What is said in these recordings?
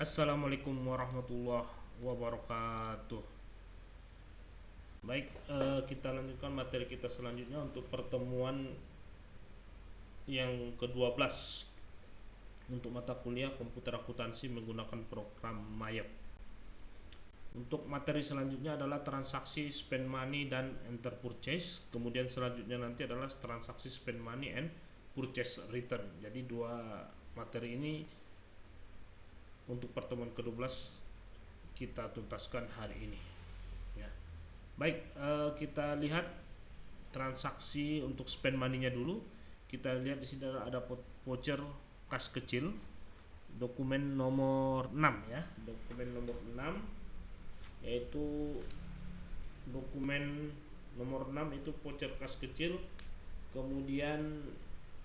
Assalamualaikum warahmatullahi wabarakatuh. Baik, kita lanjutkan materi kita selanjutnya untuk pertemuan yang ke-12 untuk mata kuliah komputer akuntansi menggunakan program Maya. Untuk materi selanjutnya adalah transaksi spend money dan enter purchase. Kemudian selanjutnya nanti adalah transaksi spend money and purchase return. Jadi dua materi ini untuk pertemuan ke-12 kita tuntaskan hari ini. Ya. Baik, kita lihat transaksi untuk spend money-nya dulu. Kita lihat di sini ada voucher kas kecil, dokumen nomor 6 ya. Dokumen nomor 6 yaitu dokumen nomor 6 itu voucher kas kecil. Kemudian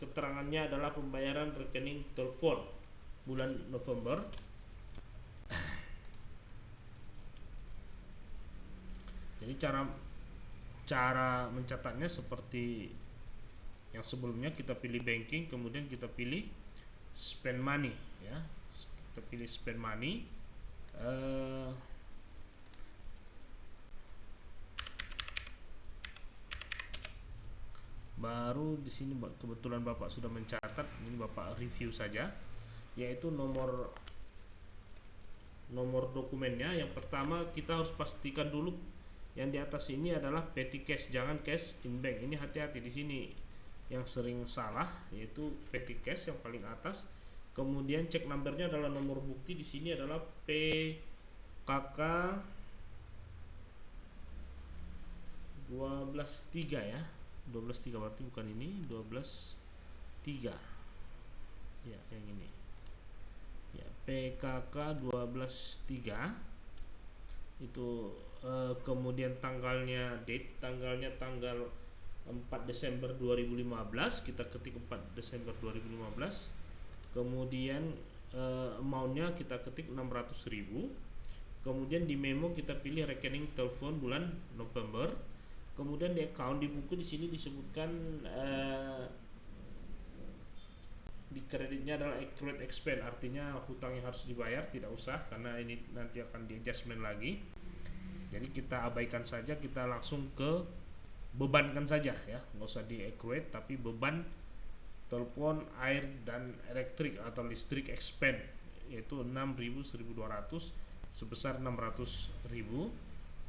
keterangannya adalah pembayaran rekening telepon bulan November. Jadi cara mencatatnya seperti yang sebelumnya, kita pilih banking, kemudian kita pilih spend money ya. Kita pilih spend money. Baru di sini kebetulan Bapak sudah mencatat, ini Bapak review saja, yaitu nomor dokumennya. Yang pertama kita harus pastikan dulu yang di atas ini adalah petty cash, jangan cash in bank. Ini hati-hati di sini yang sering salah, yaitu petty cash yang paling atas. Kemudian cek numbernya adalah nomor bukti di sini adalah PKK 123 ya. 123 berarti bukan ini, 123. Ya, yang ini. Ya, PKK 123 itu kemudian tanggalnya tanggal 4 Desember 2015, kita ketik 4 Desember 2015. Kemudian amountnya kita ketik 600.000. Kemudian di memo kita pilih rekening telepon bulan November. Kemudian di account, di buku di sini disebutkan di kreditnya adalah accrued expense, artinya hutang yang harus dibayar, tidak usah karena ini nanti akan di adjustment lagi. Jadi kita abaikan saja, kita langsung ke bebankan saja ya, nggak usah di accrued, tapi beban telepon, air dan elektrik atau listrik expense yaitu 6.000, 1.200 sebesar 600.000.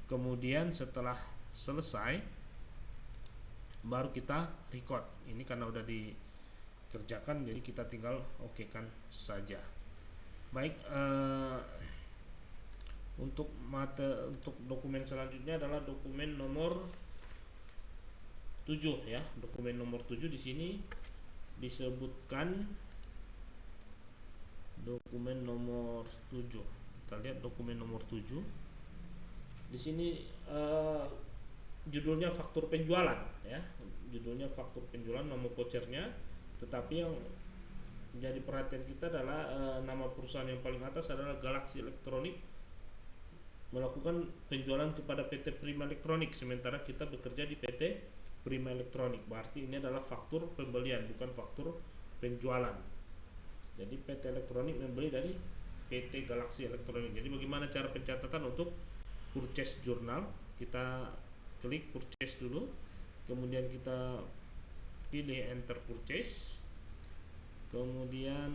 Kemudian setelah selesai baru kita record. Ini karena udah dikerjakan jadi kita tinggal okekan saja. Baik, untuk dokumen selanjutnya adalah dokumen nomor 7 ya. Dokumen nomor 7 di sini disebutkan dokumen nomor 7. Kita lihat dokumen nomor 7. Di sini judulnya faktur penjualan ya. Judulnya faktur penjualan, nama vouchernya. Tetapi yang menjadi perhatian kita adalah nama perusahaan yang paling atas adalah Galaxy Electronic melakukan penjualan kepada PT Prima Electronic, sementara kita bekerja di PT Prima Electronic. Berarti ini adalah faktur pembelian, bukan faktur penjualan. Jadi PT Electronic membeli dari PT Galaxy Electronic. Jadi bagaimana cara pencatatan untuk purchase journal? Kita klik purchase dulu, kemudian kita pilih enter purchase, kemudian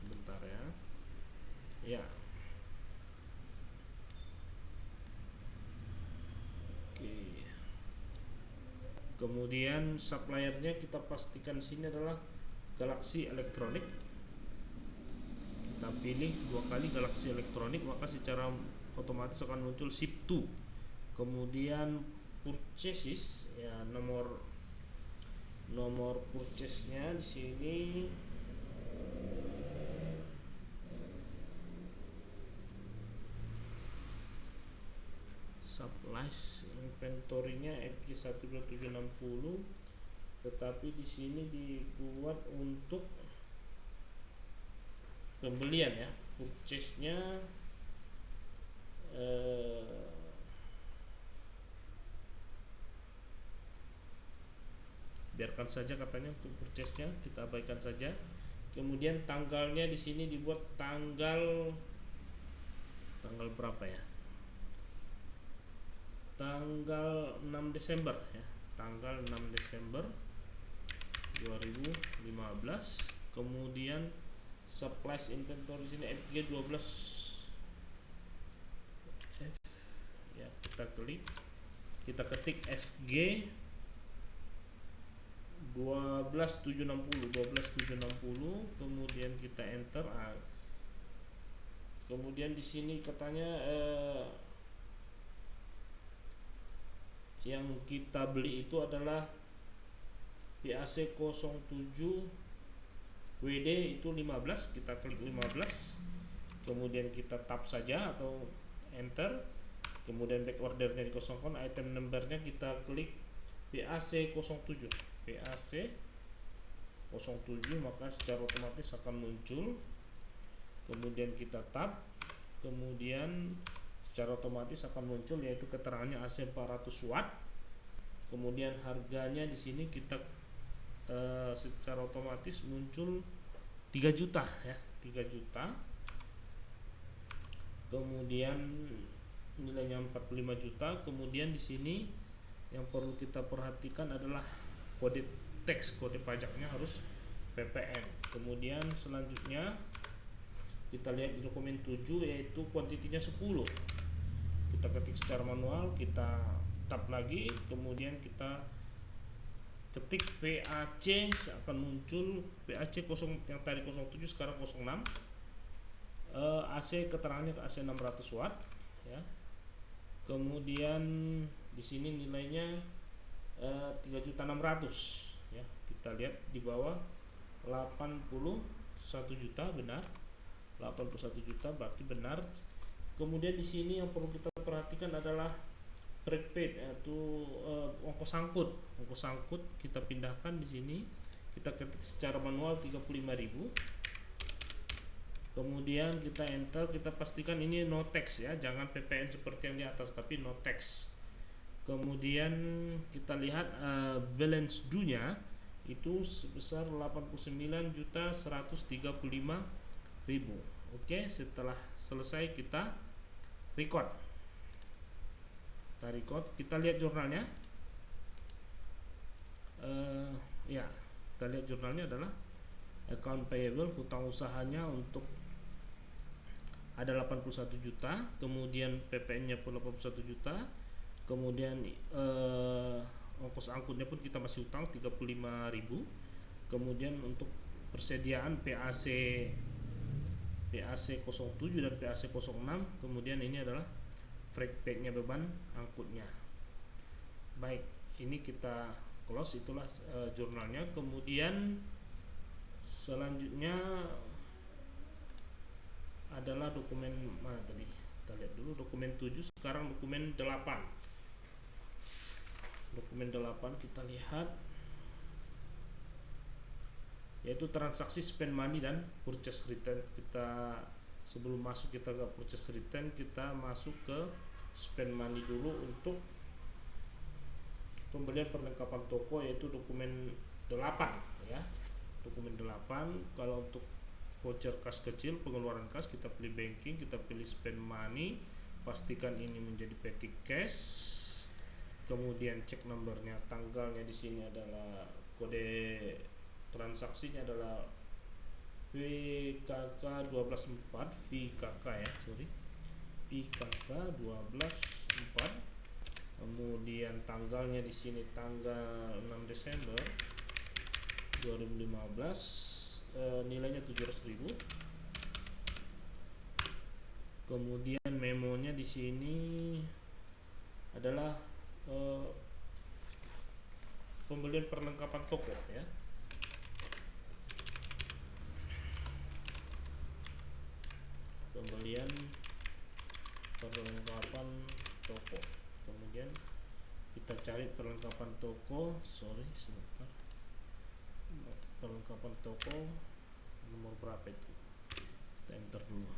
sebentar ya. Ya. Oke. Kemudian suppliernya kita pastikan sini adalah Galaxy Electronic. Kita pilih 2 kali Galaxy Electronic, maka secara otomatis akan muncul ship to. Kemudian purchases ya, nomor purchase-nya di sini supplies, inventory-nya FG12760, tetapi di sini dibuat untuk pembelian ya. Purchase-nya biarkan saja katanya untuk purchase-nya, kita abaikan saja. Kemudian tanggalnya di sini dibuat tanggal berapa ya? Tanggal 6 Desember ya. Tanggal 6 Desember 2015. Kemudian supplies inventory sini FG 12 F ya, kita ketik FG 12760, kemudian kita enter. Kemudian di sini katanya yang kita beli itu adalah PAC 07 WD itu 15, kita klik 15, kemudian kita tap saja atau enter, kemudian back ordernya dikosongkan, item numbernya kita klik PAC 07 maka secara otomatis akan muncul, kemudian kita tap, kemudian secara otomatis akan muncul yaitu keterangannya AC 400 watt, kemudian harganya di sini kita secara otomatis muncul 3 juta ya, 3 juta, kemudian nilainya 45 juta. Kemudian di sini yang perlu kita perhatikan adalah kode teks, kode pajaknya harus PPN. Kemudian selanjutnya kita lihat di dokumen 7 yaitu kuantitinya 10, kita ketik secara manual, kita tap lagi, kemudian kita ketik PAC, akan muncul PAC 0 yang tadi 07 sekarang 06. AC keterangannya ke AC 600 watt ya. Kemudian di sini nilainya 3.600.000 ya. Kita lihat di bawah 81 juta, benar. 81 juta berarti benar. Kemudian di sini yang perlu kita perhatikan adalah prepaid, yaitu ongkos angkut. Ongkos angkut kita pindahkan di sini, kita ketik secara manual 35.000. Kemudian kita enter, kita pastikan ini no tax ya, jangan PPN seperti yang di atas tapi no tax. Kemudian kita lihat balance due-nya itu sebesar 89.135.000. Oke, setelah selesai kita record. Kita lihat jurnalnya. Ya, kita lihat jurnalnya adalah account payable, hutang usahanya untuk ada 81 juta, kemudian PPN-nya pun 81 juta, kemudian ongkos angkutnya pun kita masih hutang 35.000. Kemudian untuk persediaan PAC 07 dan PAC 06, kemudian ini adalah freight paid-nya, beban angkutnya. Baik, ini kita close, itulah jurnalnya. Kemudian selanjutnya adalah dokumen mana tadi? Kita lihat dulu dokumen 7, sekarang dokumen 8. Dokumen 8 kita lihat yaitu transaksi spend money dan purchase return. Kita sebelum masuk kita ke purchase return, kita masuk ke spend money dulu untuk pembelian perlengkapan toko, yaitu dokumen 8 ya. Dokumen 8. Kalau untuk voucher kas kecil, pengeluaran kas, kita pilih banking, kita pilih spend money, pastikan ini menjadi petty cash. Kemudian cek nomornya, tanggalnya di sini adalah kode transaksinya adalah PKK 124, PKK ya, PKK 124. Kemudian tanggalnya di sini tanggal 6 Desember 2015. Nilainya 700.000. Kemudian memonya di sini adalah pembelian perlengkapan toko ya. Pembelian perlengkapan toko. Kemudian kita cari perlengkapan toko, sebentar. Perlengkapan toko nomor berapa itu, kita enter dulu.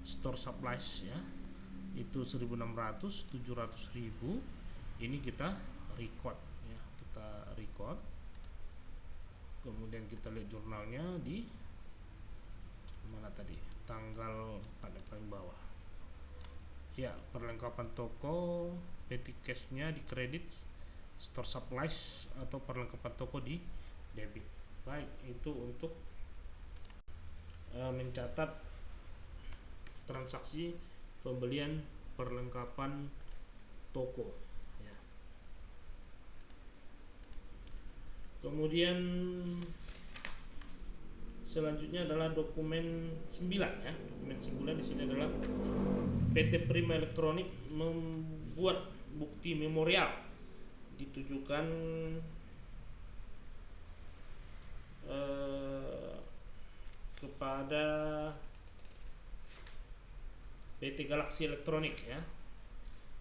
Store supplies ya, itu 1.600, 700.000. Ini kita record ya, kita record. Kemudian kita lihat jurnalnya di mana tadi, tanggal 4 yang paling bawah ya. Perlengkapan toko, petty cash nya di kredit, store supplies atau perlengkapan toko di debit. Baik, itu untuk mencatat transaksi pembelian perlengkapan toko ya. Kemudian selanjutnya adalah dokumen 9 ya. Dokumen 9 di sini adalah PT Prima Elektronik membuat bukti memorial ditujukan kepada PT Galaxy Elektronik ya.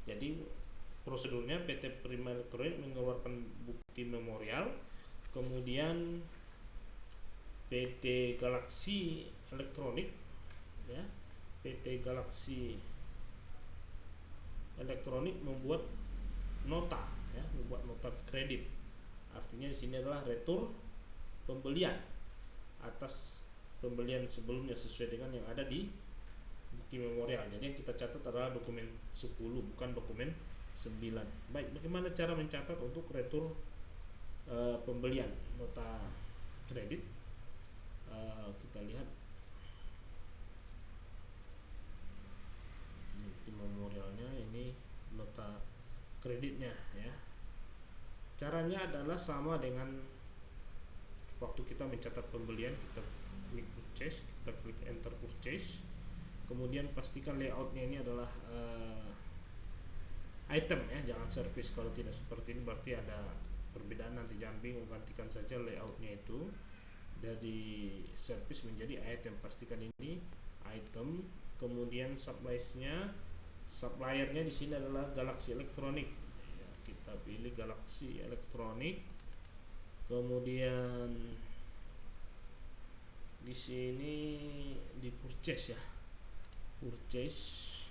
Jadi prosedurnya PT Prima Elektronik mengeluarkan bukti memorial, kemudian PT Galaxy Elektronik ya, PT Galaxy Elektronik membuat nota ya, membuat nota kredit. Artinya di sini adalah retur pembelian atas pembelian sebelumnya sesuai dengan yang ada di bukti memorial. Jadi yang kita catat adalah dokumen 10, bukan dokumen 9. Baik, bagaimana cara mencatat untuk retur pembelian nota kredit? Kita lihat bukti memorialnya, ini nota kreditnya ya. Caranya adalah sama dengan waktu kita mencatat pembelian. Kita klik purchase, kita klik enter purchase, kemudian pastikan layoutnya ini adalah item ya, jangan service. Kalau tidak seperti ini berarti ada perbedaan, nanti jangan bingung, gantikan saja layoutnya itu dari service menjadi item. Pastikan ini item. Kemudian suppliersnya, suppliernya di sini adalah Galaxy Elektronik ya, kita pilih Galaxy Elektronik. Kemudian di sini di purchase ya, purchase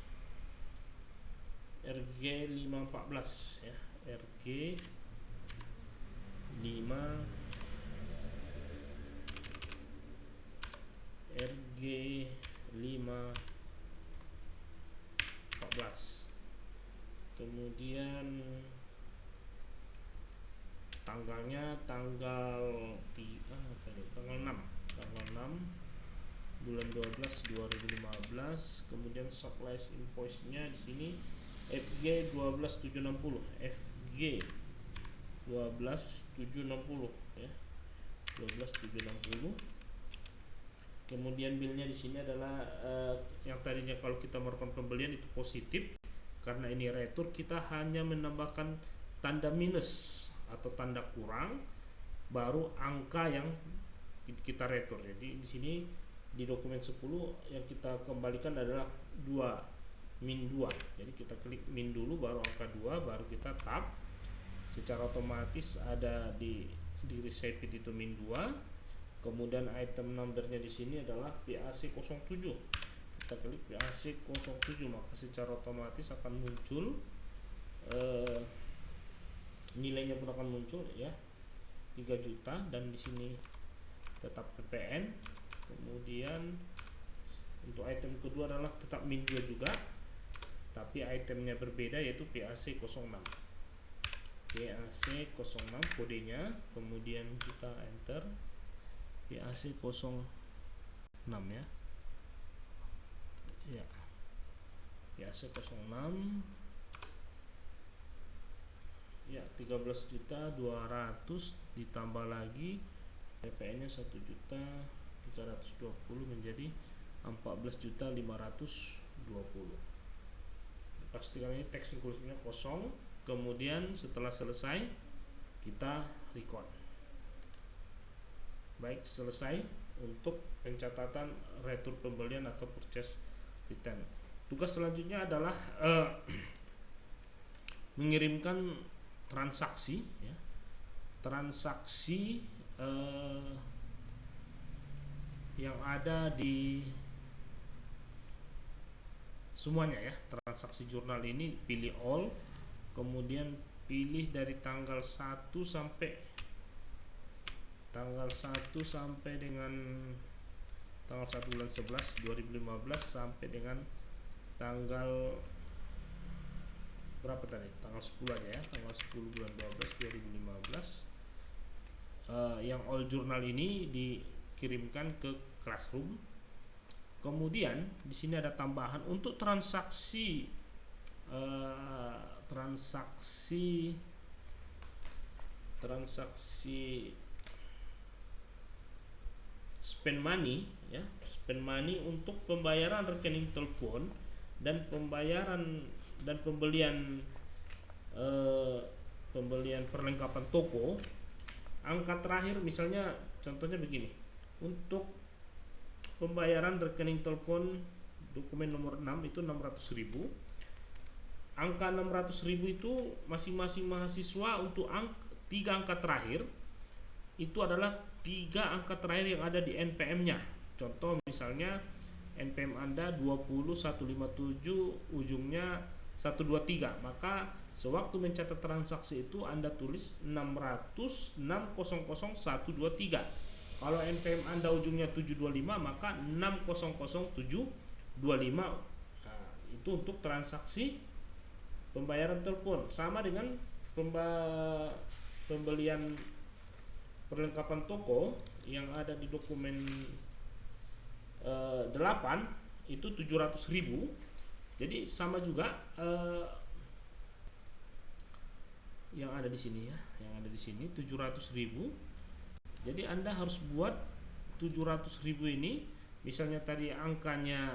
RG 514 ya, RG 514. Kemudian tanggalnya tanggal 6 bulan 12 2015. Kemudian supplies invoice-nya di sini FG 12760, FG 12760 ya, 12760. Kemudian billnya di sini adalah yang tadinya kalau kita melakukan pembelian itu positif, karena ini retur kita hanya menambahkan tanda minus atau tanda kurang baru angka yang kita retur. Jadi di sini di dokumen 10 yang kita kembalikan adalah 2 min 2. Jadi kita klik min dulu baru angka 2, baru kita tab. Secara otomatis ada di receipt itu min 2. Kemudian item numbernya di sini adalah PAC 07. Kita klik PAC 07, maka secara otomatis akan muncul nilainya pun akan muncul ya, 3 juta, dan di sini tetap PPN. Kemudian untuk item kedua adalah tetap min 2 juga, tapi itemnya berbeda yaitu PAC 06. PAC 06 kodenya, kemudian kita enter PAC 06 ya. Ya. PAC 06 ya, 13.200 ditambah lagi PPN nya 1.320 menjadi 14.520. Pastikan ini teks inklusifnya kosong. Kemudian setelah selesai kita record. Baik, selesai untuk pencatatan retur pembelian atau purchase return. Tugas selanjutnya adalah mengirimkan transaksi ya, transaksi yang ada di semuanya ya. Transaksi jurnal ini pilih all, kemudian pilih dari tanggal 1 sampai tanggal 1 sampai dengan tanggal 1 bulan 11 2015 sampai dengan tanggal berapa tadi? Tanggal 10 aja ya, tanggal 10 bulan 12 2015. Yang all jurnal ini dikirimkan ke Classroom. Kemudian di sini ada tambahan untuk transaksi spend money ya, spend money untuk pembayaran rekening telepon dan pembelian perlengkapan toko. Angka terakhir misalnya contohnya begini, untuk pembayaran rekening telepon dokumen nomor 6 itu 600.000. Angka 600.000 itu masing-masing mahasiswa untuk 3 angka terakhir itu adalah 3 angka terakhir yang ada di NPM-nya. Contoh misalnya NPM Anda 20157 ujungnya 123, maka sewaktu mencatat transaksi itu Anda tulis 600.600.123. Kalau NPM Anda ujungnya 725 maka 600.725. Nah, itu untuk transaksi pembayaran telepon. Sama dengan pembelian perlengkapan toko yang ada di dokumen 8 itu 700.000. Jadi sama juga yang ada di sini ya, yang ada di sini 700.000. Jadi Anda harus buat 700.000 ini, misalnya tadi angkanya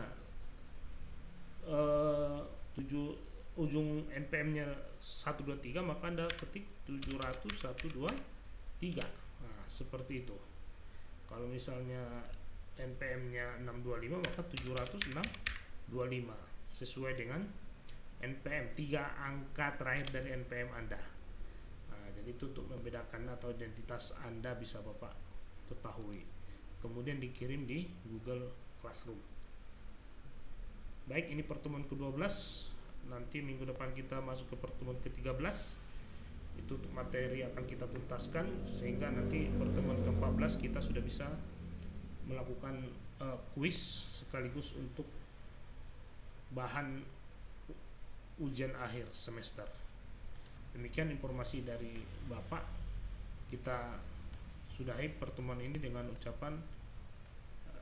7 ujung NPM-nya 123, maka Anda ketik 700.123. Nah, seperti itu. Kalau misalnya NPM-nya 625 maka 700.625 sesuai dengan NPM, 3 angka terakhir dari NPM Anda. Nah, jadi itu untuk membedakan atau identitas Anda bisa Bapak ketahui. Kemudian dikirim di Google Classroom. Baik, ini pertemuan ke-12. Nanti minggu depan kita masuk ke pertemuan ke-13. Itu untuk materi akan kita tuntaskan sehingga nanti pertemuan ke-14 kita sudah bisa melakukan kuis sekaligus untuk bahan ujian akhir semester. Demikian informasi dari Bapak. Kita sudahi pertemuan ini dengan ucapan